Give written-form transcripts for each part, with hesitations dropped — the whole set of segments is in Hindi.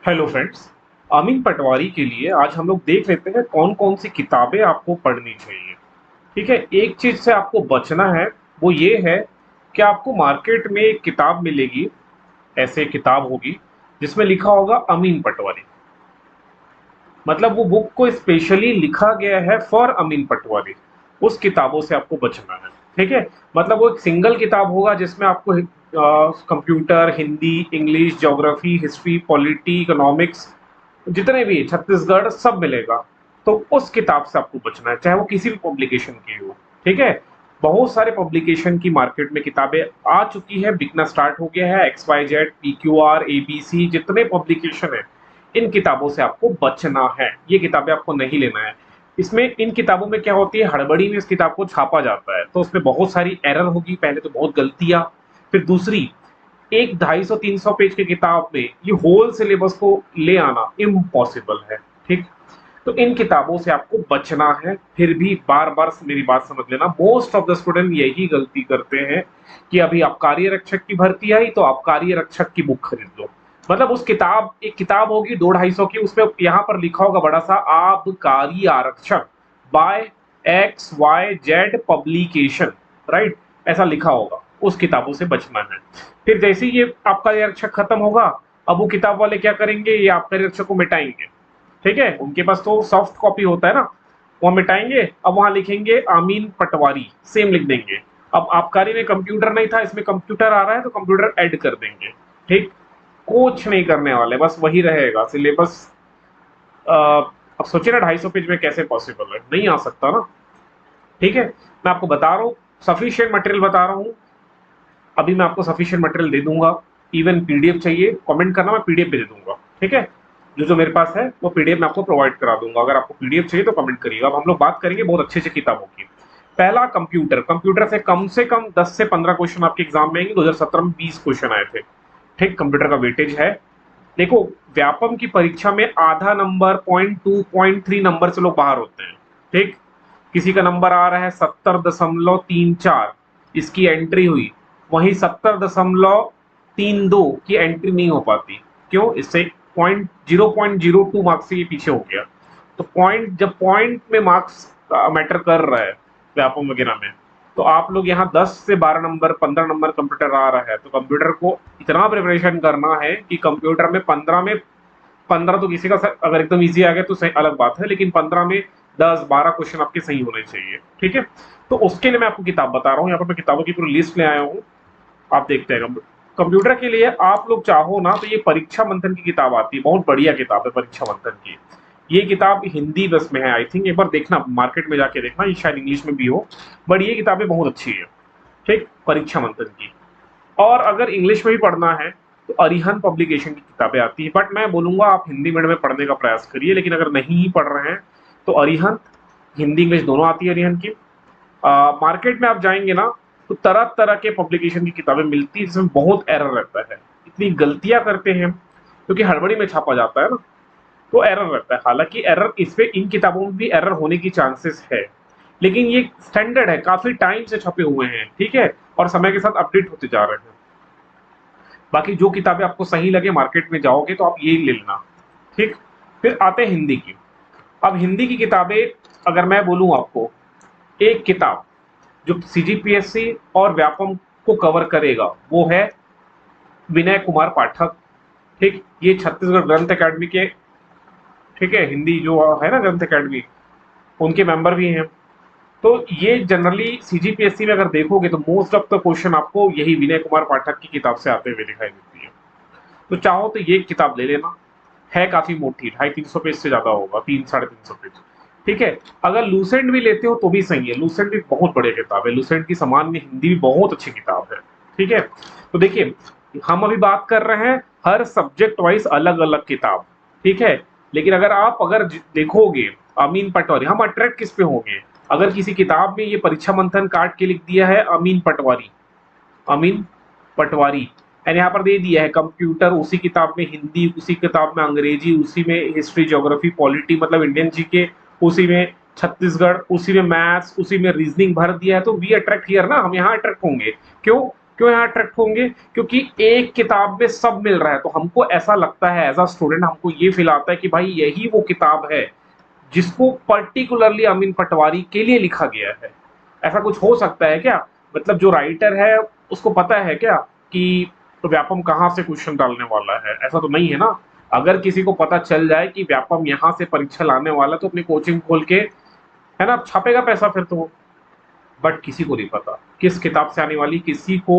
Hello friends. अमीन पटवारी के लिए आज हम लोग देख लेते हैं कौन कौन सी किताबें आपको पढ़नी चाहिए। ठीक है, एक चीज से आपको बचना है, वो ये है कि आपको मार्केट में एक किताब मिलेगी, ऐसे किताब होगी जिसमें लिखा होगा अमीन पटवारी। मतलब वो बुक को स्पेशली लिखा गया है फॉर अमीन पटवारी। उस किताबों से आपको बचना है। ठीक है, मतलब वो एक सिंगल किताब होगा जिसमें आपको computer, Hindi, English, geography, history, polity, economics, जितने भी छत्तीसगढ़ सब मिलेगा। तो उस किताब से आपको बचना है, चाहे वो किसी भी पब्लिकेशन की हो। ठीक है, बहुत सारे पब्लिकेशन की मार्केट में किताबें आ चुकी है, बिकना स्टार्ट हो गया है। X Y Z, PQR, ABC, जितने पब्लिकेशन है, इन किताबों से आपको बचना है। ये किताबें आपको नहीं लेना है। इसमें इन किताबों में क्या होती है, हड़बड़ी में इस किताब को छापा जाता है, तो उसमें बहुत सारी एरर होगी। पहले तो बहुत गलतियां, फिर दूसरी, एक 250-300 पेज की किताब में ये होल सिलेबस को ले आना इम्पॉसिबल है। ठीक, तो इन किताबों से आपको बचना है। फिर भी बार बार मेरी बात समझ लेना, मोस्ट ऑफ द स्टूडेंट यही गलती करते हैं कि अभी आबकारी आरक्षक की भर्ती आई तो आबकारी आरक्षक की बुक खरीद लो। मतलब उस किताब, एक किताब होगी 200-250 की, उसमें यहाँ पर लिखा होगा बड़ा सा आबकारी आरक्षक बाय XYZ पब्लिकेशन, राइट, ऐसा लिखा होगा। उस किताबों से बचना है। फिर जैसे ही ये आपका आरक्षक खत्म होगा, अब वो किताब वाले क्या करेंगे, ये आपका आरक्षक को मिटाएंगे। ठीक है, उनके पास तो सॉफ्ट कॉपी होता है ना, वो मिटाएंगे। अब वहां लिखेंगे अमीन पटवारी, सेम लिख देंगे। अब आबकारी में कंप्यूटर नहीं था, इसमें कंप्यूटर आ रहा है तो कंप्यूटर ऐड कर देंगे। ठीक, कुछ नहीं करने वाले, बस वही रहेगा सिलेबस। अब सोचिए ना, 250 पेज में कैसे पॉसिबल है, नहीं आ सकता ना। ठीक है, मैं आपको बता रहा हूँ, सफिशियंट मटेरियल बता रहा हूँ। अभी मैं आपको सफिशिएंट मटेरियल दे दूंगा। इवन PDF चाहिए, कमेंट करना, मैं PDF भी दे दूंगा। ठीक है, जो जो मेरे पास है वो PDF मैं आपको प्रोवाइड करा दूंगा। अगर आपको PDF चाहिए तो कमेंट करिएगा। अब हम लोग बात करेंगे बहुत अच्छी अच्छी किताबों की। पहला, कंप्यूटर। कंप्यूटर से कम 10 से 15 क्वेश्चन आपके एग्जाम में आएंगे। 2017 में 20 क्वेश्चन आए थे। ठीक, कंप्यूटर का वेटेज है। देखो, व्यापम की परीक्षा में आधा नंबर, 0.2 0.3 नंबर से लोग बाहर होते हैं। ठीक, किसी का नंबर आ रहा है 70.34, इसकी एंट्री हुई, वहीं 70.32 की एंट्री नहीं हो पाती। क्यों? इससे पॉइंट 0.02 मार्क्स से ये पीछे हो गया। तो पॉइंट, जब पॉइंट में मार्क्स मैटर कर रहा है व्यापम वगैरह में, तो आप लोग यहाँ 10 से 12 नंबर, 15 नंबर कंप्यूटर आ रहा है, तो कंप्यूटर को इतना प्रिपरेशन करना है कि कंप्यूटर में 15 तो किसी का अगर एकदम इजी आ गया तो सही, अलग बात है, लेकिन 15 में 10-12 क्वेश्चन आपके सही होने चाहिए। ठीक है, तो उसके लिए मैं आपको किताब बता रहा हूँ। यहाँ पर मैं किताबों की पूरी लिस्ट ले आया हूँ, आप देखते हैं। कंप्यूटर के लिए आप लोग चाहो ना तो ये परीक्षा मंथन की किताब आती है, बहुत बढ़िया किताब है परीक्षा मंथन की। ये किताब हिंदी बस में है आई थिंक, एक बार देखना, मार्केट में जाके देखना, ये शायद इंग्लिश में भी हो, बट ये किताबें बहुत अच्छी है। ठीक, परीक्षा मंथन की। और अगर इंग्लिश में भी पढ़ना है तो अरिहंत पब्लिकेशन की किताबें आती है, बट मैं बोलूंगा आप हिंदी मीडियम में पढ़ने का प्रयास करिए। लेकिन अगर नहीं ही पढ़ रहे हैं तो अरिहंत, हिंदी इंग्लिश दोनों आती है अरिहंत की। मार्केट में आप जाएंगे ना तो तरह तरह के पब्लिकेशन की किताबें मिलती है जिसमें बहुत एरर रहता है, इतनी गलतियां करते हैं क्योंकि हड़बड़ी में छापा जाता है ना, तो एरर रहता है। हालांकि एरर इस पे, इन किताबों में भी एरर होने की चांसेस है, लेकिन ये स्टैंडर्ड है, काफी टाइम से छपे हुए हैं। ठीक है, और समय के साथ अपडेट होते जा रहे हैं। बाकी जो किताबें आपको सही लगे, मार्केट में जाओगे तो आप यही ले लेना। ठीक, फिर आते हैं हिंदी की। अब हिंदी की किताबें अगर मैं बोलूं आपको, एक किताब जो CGPSC और व्यापम को कवर करेगा वो है विनय कुमार पाठक। ठीक, ये छत्तीसगढ़ ग्रंथ अकादमी के, ठीक है, हिंदी जो है ना ग्रंथ अकादमी, उनके मेंबर भी हैं। तो ये जनरली CGPSC में अगर देखोगे तो मोस्ट ऑफ द क्वेश्चन आपको यही विनय कुमार पाठक की किताब से आते हुए दिखाई देती है। तो चाहो तो ये किताब ले लेना, है काफी मोटी, 250-300 पेज से ज्यादा होगा, 300-350 पेज। ठीक है, अगर लूसेंट भी लेते हो तो भी सही है, लूसेंट भी बहुत बढ़िया किताब है, लूसेंट की समान में हिंदी भी बहुत अच्छी किताब है। ठीक है, तो देखिए, हम अभी बात कर रहे हैं हर सब्जेक्ट वाइज अलग अलग किताब। ठीक है, लेकिन अगर देखोगे अमीन पटवारी, हम अट्रैक्ट किस पे होंगे, अगर किसी किताब में ये परीक्षा मंथन काट के लिख दिया है अमीन पटवारी, अमीन पटवारी, एंड यहाँ पर दे दिया है कंप्यूटर, उसी किताब में हिंदी, उसी किताब में अंग्रेजी, उसी में हिस्ट्री, ज्योग्राफी, पॉलिटी मतलब इंडियन जीके, उसी में छत्तीसगढ़, उसी में मैथ्स, उसी में रीजनिंग भर दिया है, तो वी अट्रैक्ट हियर ना, हम यहाँ अट्रैक्ट होंगे। क्यों? क्यों यहाँ अट्रैक्ट होंगे? क्योंकि एक किताब में सब मिल रहा है, तो हमको ऐसा लगता है एज अ स्टूडेंट, हमको ये फील आता है कि भाई यही वो किताब है जिसको पर्टिकुलरली अमीन पटवारी के लिए लिखा गया है। ऐसा कुछ हो सकता है क्या? मतलब जो राइटर है उसको पता है क्या कि व्यापम कहाँ से क्वेश्चन डालने वाला है? ऐसा तो नहीं है ना। अगर किसी को पता चल जाए कि व्यापम यहाँ से परीक्षा लाने वाला है, तो अपनी कोचिंग खोल के, है ना, छापेगा पैसा फिर तो। बट किसी को नहीं पता किस किताब से आने वाली, किसी को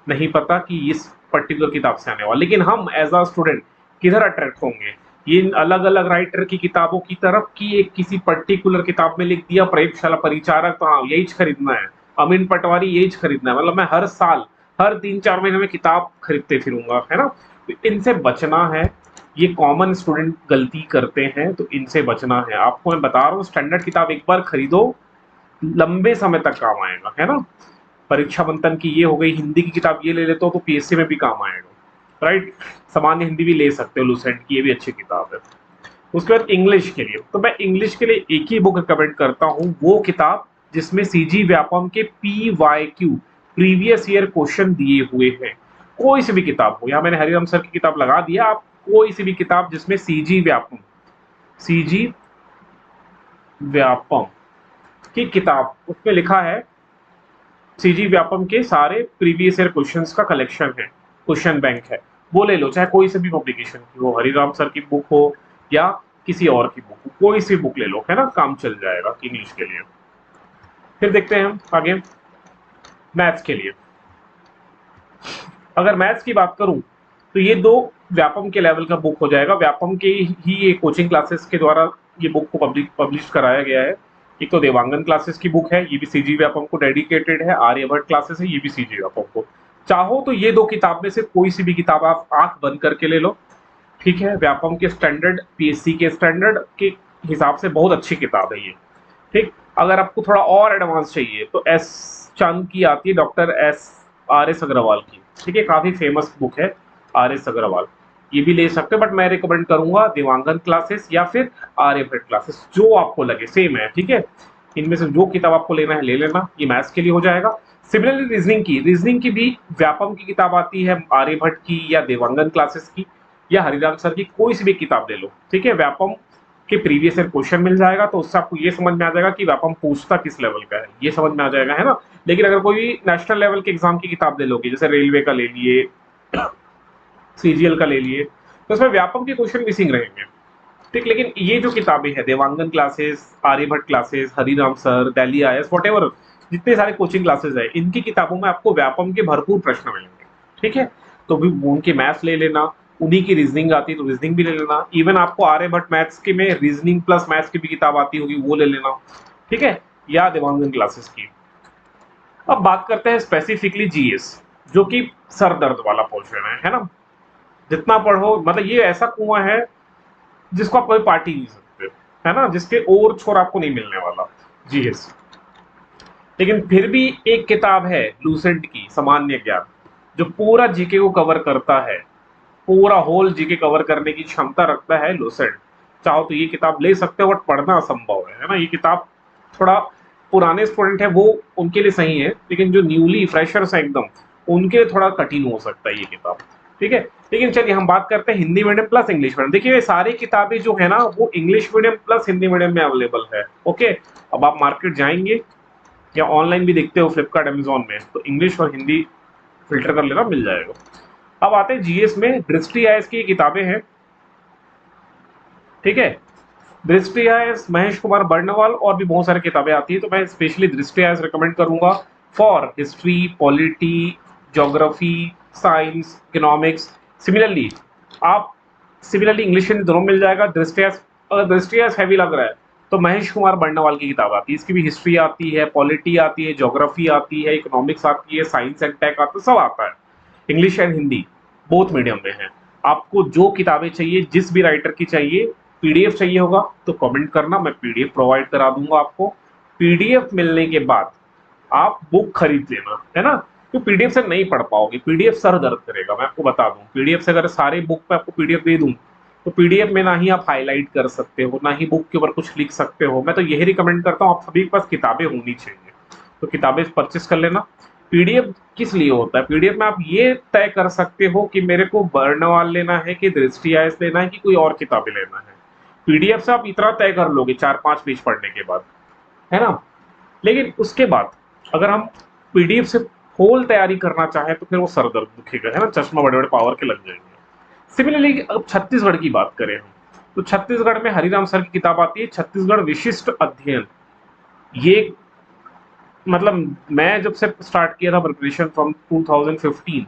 नहीं पता कि इस पर्टिकुलर किताब से आने वाली। लेकिन हम एज अ स्टूडेंट किधर अट्रैक्ट होंगे? ये अलग अलग राइटर की किताबों की तरफ, कि एक किसी पर्टिकुलर किताब में लिख दिया प्रयोगशाला परिचारक, तो हाँ यही खरीदना है, अमीन पटवारी यही खरीदना है, मतलब मैं हर साल हर 3-4 महीने में किताब खरीदते फिरूंगा, है ना। तो इनसे बचना है। ये कॉमन स्टूडेंट गलती करते हैं, तो इनसे बचना है। आपको मैं बता रहा हूँ, स्टैंडर्ड किताब एक बार खरीदो, लंबे समय तक काम आएगा, है ना। परीक्षा मंथन की ये हो गई, हिंदी की किताब ये ले लेते हो तो पीएससी में भी काम आएगा, राइट। सामान्य हिंदी भी ले सकते हो, लूसेंट की, ये भी अच्छी किताब है। उसके बाद इंग्लिश के लिए, तो मैं इंग्लिश के लिए एक ही बुक रिकमेंड करता हूँ, वो किताब जिसमें सीजी व्यापम के PYQ प्रीवियस ईयर क्वेश्चन दिए हुए हैं। कोई सी भी किताब हो, यहाँ मैंने हरिराम सर की किताब लगा दिया, आप कोई सी भी किताब जिसमें सीजी व्यापम की किताब, उसमें लिखा है सीजी व्यापम के सारे प्रीवियस ईयर क्वेश्चंस का कलेक्शन है, क्वेश्चन बैंक है, वो ले लो। चाहे कोई सी भी पब्लिकेशन की हो, हरिराम सर की बुक हो या किसी और की बुक हो, कोई सी बुक ले लो, है ना, काम चल जाएगा इंग्लिश के लिए। फिर देखते हैं हम आगे मैथ्स के लिए। अगर मैथ्स की बात करूं तो ये दो व्यापम के लेवल का बुक हो जाएगा। व्यापम के ही ये कोचिंग क्लासेस के द्वारा ये बुक को पब्लिश कराया गया है। एक तो देवांगन क्लासेस की बुक है, ये भी सीजी व्यापम को डेडिकेटेड है। आर्यभट्ट क्लासेस है, ये भी सीजी व्यापम को। चाहो तो ये दो किताब में से कोई सी भी किताब आप आंख बंद करके ले लो, ठीक है। व्यापम के स्टैंडर्ड, पीएससी के स्टैंडर्ड के हिसाब से बहुत अच्छी किताब है ये, ठीक। अगर आपको थोड़ा और एडवांस चाहिए तो एस चंद की आती है, डॉक्टर RS अग्रवाल की, ठीक है, काफी फेमस बुक है RS अग्रवाल, ये भी ले सकते हैं। बट मैं रिकमेंड करूंगा देवांगन क्लासेस या फिर आर्यभट्ट क्लासेस, जो आपको लगे, सेम है, ठीक है। इनमें से जो किताब आपको लेना है ले लेना, ये मैथ्स के लिए हो जाएगा। सिमिलरली रीजनिंग की भी व्यापम की किताब आती है, आर्यभट्ट की या देवांगन क्लासेस की या हरिराम सर की, कोई सी भी किताब ले लो, ठीक है। व्यापम के प्रीवियस ईयर क्वेश्चन मिल जाएगा, तो उससे आपको ये समझ में आ जाएगा कि व्यापम पूछता किस लेवल का है, ये समझ में आ जाएगा, है ना। लेकिन अगर कोई नेशनल लेवल के एग्जाम की किताब ले लोगे, जैसे रेलवे का ले लिए, CGL का ले लिए, तो उसमें व्यापम के क्वेश्चन मिसिंग रहेंगे, ठीक। लेकिन ये जो किताबें हैं, Devangan classes, Aryabhatta classes, Hariram sir, Delhi IAS, whatever, जितने सारे कोचिंग क्लासेस है, इनकी किताबों में आपको व्यापम के भरपूर प्रश्न मिलेंगे, ठीक है। तो भी उनके मैथ्स ले लेना, उन्हीं की रीजनिंग आती है तो रीजनिंग भी ले लेना। इवन आपको आर्यभट्ट मैथ्स के में रीजनिंग प्लस मैथ्स की भी किताब आती होगी, वो ले लेना, ठीक है, या देवांगन क्लासेस की। अब बात करते हैं स्पेसिफिकली GS, जो कि सर दर्द वाला पोर्शन है ना। जितना पढ़ो, मतलब ये ऐसा कुआं है जिसको आप कभी पार्टी नहीं सकते, है ना, जिसके और छोर आपको नहीं मिलने वाला, GS। लेकिन फिर भी एक किताब है लूसेंट की, सामान्य ज्ञान, जो पूरा जीके को कवर करता है, पूरा होल जीके कवर करने की क्षमता रखता है लूसेंट। चाहो तो ये किताब ले सकते हो, बट पढ़ना असंभव है ना। ये किताब थोड़ा पुराने स्टूडेंट है वो उनके लिए सही है, लेकिन जो न्यूली फ्रेशर्स है एकदम, उनके लिए थोड़ा कठिन हो सकता है ये किताब, ठीक है। लेकिन चलिए हम बात करते हैं Hindi medium plus English medium. देखिए ये सारी किताबें जो है ना, वो English medium plus Hindi medium में अवेलेबल है, ओके। अब आप मार्केट जाएंगे या ऑनलाइन भी देखते हो फ्लिपकार्ट अमेजोन में, तो इंग्लिश और हिंदी फिल्टर कर लेना, मिल जाएगा। अब आते हैं GS में, दृष्टि IAS की किताबें हैं, ठीक है। दृष्टि IAS, महेश कुमार बर्णवाल, और भी बहुत सारी किताबें आती है, तो मैं स्पेशली दृष्टि IAS रिकमेंड करूंगा for history, polity, geography, science, economics. Similarly आप इंग्लिश हिंदी दोनों मिल जाएगा। दृष्टि IAS, अगर दृष्टि IAS हैवी लग रहा है तो महेश कुमार बर्णवाल की किताब आती है, इसकी भी हिस्ट्री आती है, पॉलिटी आती है, ज्योग्राफी आती है, इकोनॉमिक्स आती है, साइंस एंड टेक आता है, सब आता है। English and Hindi both medium में है। आपको जो किताबें चाहिए, जिस भी राइटर की चाहिए, PDF चाहिए होगा तो कमेंट करना, मैं PDF प्रोवाइड करा दूंगा आपको। PDF मिलने के बाद आप बुक खरीद लेना, है ना। तो PDF से नहीं पढ़ पाओगे, PDF सर दर्द करेगा, मैं आपको बता दूं। PDF से अगर सारे बुक पे आपको PDF दे दूं, तो PDF में ना ही आप हाईलाइट कर सकते हो, ना ही बुक के ऊपर कुछ लिख सकते हो। मैं तो यही रिकमेंड करता हूँ, आप सभी के पास किताबें होनी चाहिए, तो किताबें परचेस कर लेना। पीडीएफ किस लिए होता है? पीडीएफ में आप ये तय कर सकते हो कि मेरे को बर्नवाल लेना है कि दृष्टि आयस लेना है कि कोई और किताबें लेना है। पीडीएफ से आप इतना तय कर लोगे 4-5 पेज पढ़ने के बाद, है ना? लेकिन उसके बाद अगर हम पीडीएफ से होल तैयारी करना चाहें तो फिर वो सर दर्द दुखेगा, है ना? चश्मा बड़े-बड़े पावर के लग जाएंगे। सिमिलरली अब छत्तीसगढ़ की बात करें हम, तो छत्तीसगढ़ में हरिराम सर की किताब आती है छत्तीसगढ़ विशिष्ट अध्ययन। ये मतलब मैं जब से स्टार्ट किया था प्रिपरेशन फ्रॉम 2015,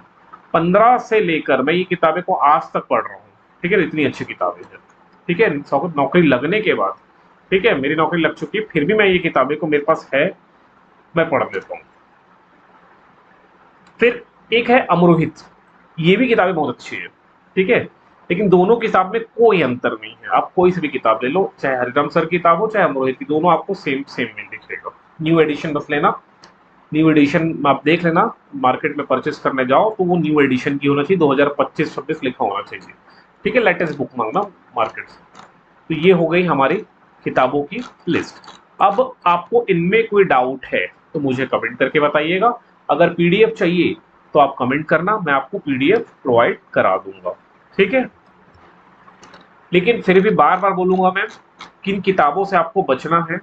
15 से लेकर मैं ये किताबें को आज तक पढ़ रहा हूँ। ठीक है, इतनी अच्छी किताबें हैं। ठीक है, नौकरी लगने के बाद, ठीक है, मेरी नौकरी लग चुकी है, फिर भी मैं ये किताबें को मेरे पास है, मैं पढ़ लेता हूँ। फिर एक है अमरोहित, ये भी किताबें बहुत अच्छी है। ठीक है, लेकिन दोनों किताब में कोई अंतर नहीं है। आप कोई सी भी किताब ले लो, चाहे हरिराम सर की किताब हो चाहे अमरोहित की, दोनों आपको सेम सेम में दिखेगा। न्यू एडिशन बस लेना, न्यू एडिशन आप देख लेना, मार्केट में परचेस करने जाओ तो वो न्यू एडिशन की होना चाहिए, 2025-26 लिखा होना चाहिए। ठीक है, लेटेस्ट बुक मांगना मार्केट से। तो ये हो गई हमारी किताबों की लिस्ट। अब आपको इनमें कोई डाउट है तो मुझे कमेंट करके बताइएगा। अगर पीडीएफ चाहिए तो आप कमेंट करना, मैं आपको पीडीएफ प्रोवाइड करा दूंगा। ठीक है, लेकिन फिर भी बार बार बोलूंगा मैं, किन किताबों से आपको बचना है?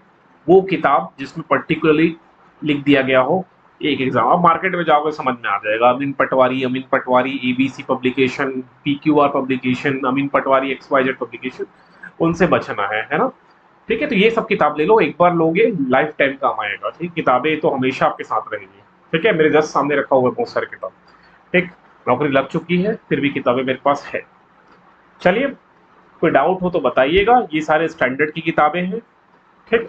वो किताब जिसमें पर्टिकुलरली लिख दिया गया हो एक एग्जाम, आप मार्केट में जाओगे समझ में आ जाएगा। अमीन पटवारी एबीसी पब्लिकेशन, पीक्यूआर पब्लिकेशन, अमीन पटवारी एक्सवाईजेड पब्लिकेशन, उनसे बचना है ना? ठीक है, तो ये सब किताब ले लो, एक बार लोगे लाइफ टाइम काम आएगा। ठीक, किताबें तो हमेशा आपके साथ रहेंगी। ठीक है, मेरे जस्ट सामने रखा हुआ है बहुत सारे किताब। ठीक, नौकरी लग चुकी है फिर भी किताबें मेरे पास है। चलिए, कोई डाउट हो तो बताइएगा। ये सारे स्टैंडर्ड की किताबें हैं। ठीक।